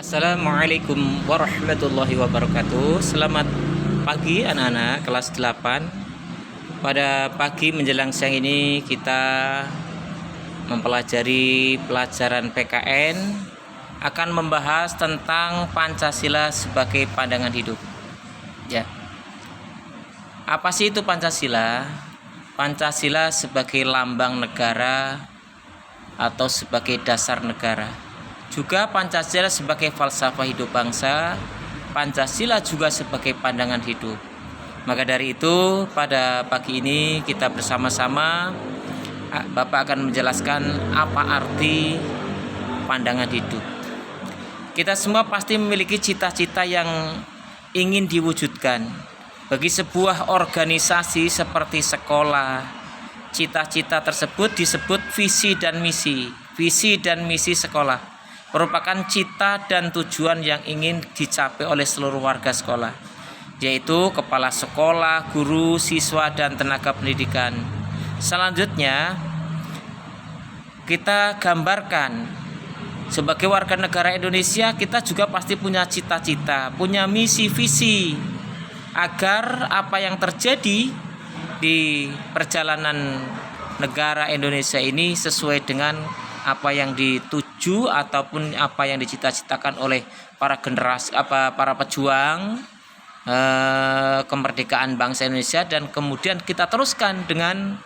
Assalamualaikum warahmatullahi wabarakatuh. Selamat pagi anak-anak kelas 8. Pada pagi menjelang siang ini kita mempelajari pelajaran PKN, akan membahas tentang Pancasila sebagai pandangan hidup. Ya. Apa sih itu Pancasila? Pancasila sebagai lambang negara atau sebagai dasar negara. Juga Pancasila sebagai falsafah hidup bangsa, Pancasila juga sebagai pandangan hidup. Maka dari itu pada pagi ini kita bersama-sama Bapak akan menjelaskan apa arti pandangan hidup. Kita semua pasti memiliki cita-cita yang ingin diwujudkan. Bagi sebuah organisasi seperti sekolah, cita-cita tersebut disebut visi dan misi. Visi dan misi sekolah merupakan cita dan tujuan yang ingin dicapai oleh seluruh warga sekolah, yaitu kepala sekolah, guru, siswa, dan tenaga pendidikan. Selanjutnya, kita gambarkan sebagai warga negara Indonesia, kita juga pasti punya cita-cita, punya misi, visi, agar apa yang terjadi di perjalanan negara Indonesia ini sesuai dengan apa yang dituju ataupun apa yang dicita-citakan oleh para generasi para pejuang kemerdekaan bangsa Indonesia, dan kemudian kita teruskan dengan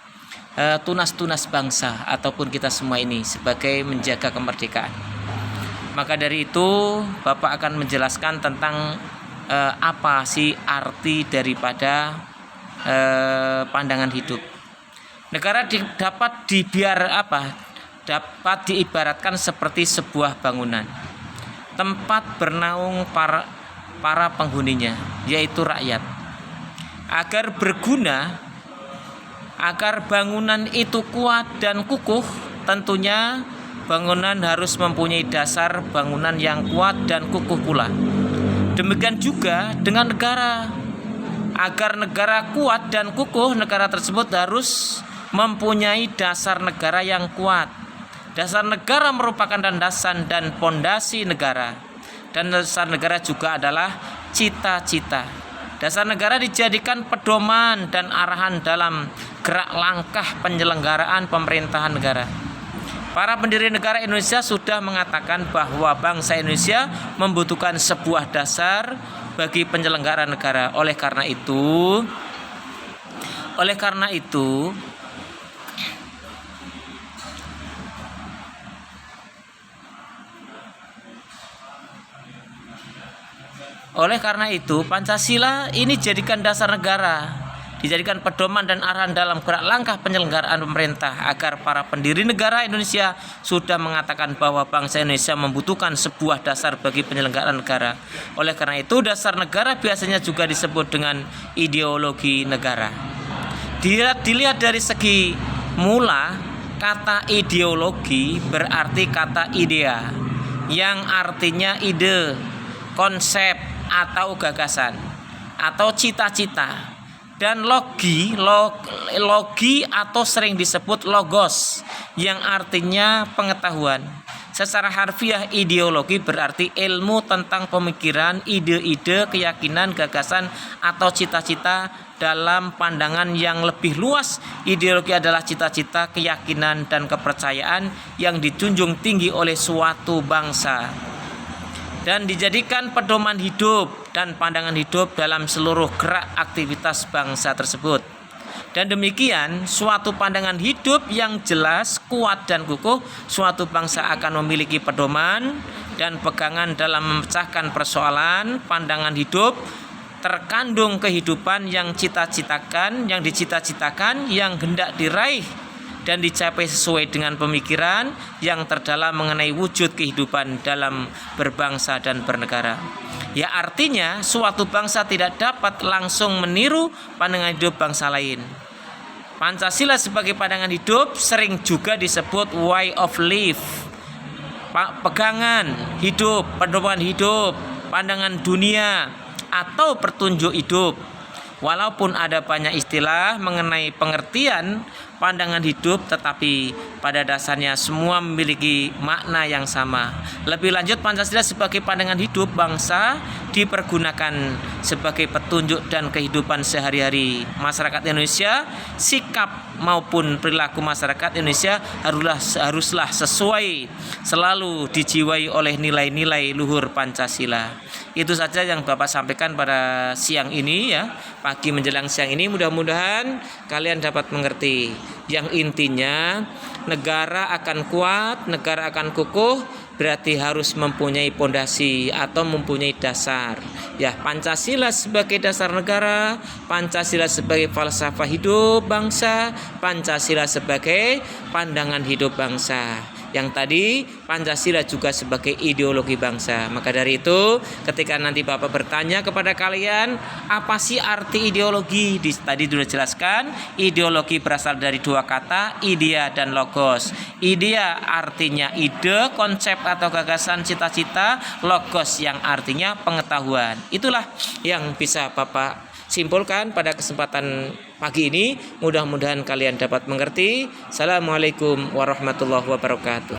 tunas-tunas bangsa ataupun kita semua ini sebagai menjaga kemerdekaan. Maka dari itu Bapak akan menjelaskan tentang apa sih arti daripada pandangan hidup. Negara dapat diibaratkan seperti sebuah bangunan, tempat bernaung para penghuninya, yaitu rakyat. Agar berguna, agar bangunan itu kuat dan kukuh, tentunya bangunan harus mempunyai dasar bangunan yang kuat dan kukuh pula. Demikian juga dengan negara. Agar negara kuat dan kukuh, negara tersebut harus mempunyai dasar negara yang kuat. Dasar negara merupakan landasan dan pondasi negara. Dan dasar negara juga adalah cita-cita. Dasar negara dijadikan pedoman dan arahan dalam gerak langkah penyelenggaraan pemerintahan negara. Para pendiri negara Indonesia sudah mengatakan bahwa bangsa Indonesia membutuhkan sebuah dasar bagi penyelenggaraan negara. Oleh karena itu Pancasila ini jadikan dasar negara, dijadikan pedoman dan arahan dalam gerak langkah penyelenggaraan pemerintah. Agar para pendiri negara Indonesia sudah mengatakan bahwa bangsa Indonesia membutuhkan sebuah dasar bagi penyelenggaraan negara. Oleh karena itu dasar negara biasanya juga disebut dengan ideologi negara. Dilihat dari segi mula, kata ideologi berarti kata idea, yang artinya ide, konsep atau gagasan atau cita-cita, dan logi atau sering disebut logos yang artinya pengetahuan. Secara harfiah ideologi berarti ilmu tentang pemikiran, ide-ide, keyakinan, gagasan atau cita-cita. Dalam pandangan yang lebih luas, ideologi adalah cita-cita, keyakinan, dan kepercayaan yang dijunjung tinggi oleh suatu bangsa dan dijadikan pedoman hidup dan pandangan hidup dalam seluruh gerak aktivitas bangsa tersebut. Dan demikian, suatu pandangan hidup yang jelas, kuat, dan kukuh, suatu bangsa akan memiliki pedoman dan pegangan dalam memecahkan persoalan. Pandangan hidup terkandung kehidupan yang dicita-citakan, yang hendak diraih dan dicapai sesuai dengan pemikiran yang terdalam mengenai wujud kehidupan dalam berbangsa dan bernegara. Ya, artinya suatu bangsa tidak dapat langsung meniru pandangan hidup bangsa lain. Pancasila sebagai pandangan hidup sering juga disebut way of life, pegangan hidup, pedoman hidup, pandangan dunia, atau petunjuk hidup. Walaupun ada banyak istilah mengenai pengertian pandangan hidup, tetapi pada dasarnya semua memiliki makna yang sama. Lebih lanjut, Pancasila sebagai pandangan hidup bangsa dipergunakan sebagai petunjuk dan kehidupan sehari-hari masyarakat Indonesia. Sikap maupun perilaku masyarakat Indonesia haruslah sesuai, selalu dijiwai oleh nilai-nilai luhur Pancasila. Itu saja yang Bapak sampaikan pada siang ini ya, pagi menjelang siang ini. Mudah-mudahan kalian dapat mengerti. Yang intinya negara akan kuat, negara akan kukuh, berarti harus mempunyai pondasi atau mempunyai dasar. Ya, Pancasila sebagai dasar negara, Pancasila sebagai falsafah hidup bangsa, Pancasila sebagai pandangan hidup bangsa. Yang tadi Pancasila juga sebagai ideologi bangsa. Maka dari itu ketika nanti Bapak bertanya kepada kalian, apa sih arti ideologi? Tadi sudah jelaskan, ideologi berasal dari dua kata, idea dan logos. Idea artinya ide, konsep atau gagasan, cita-cita. Logos yang artinya pengetahuan. Itulah yang bisa Bapak simpulkan pada kesempatan pagi ini. Mudah-mudahan kalian dapat mengerti. Assalamualaikum warahmatullahi wabarakatuh.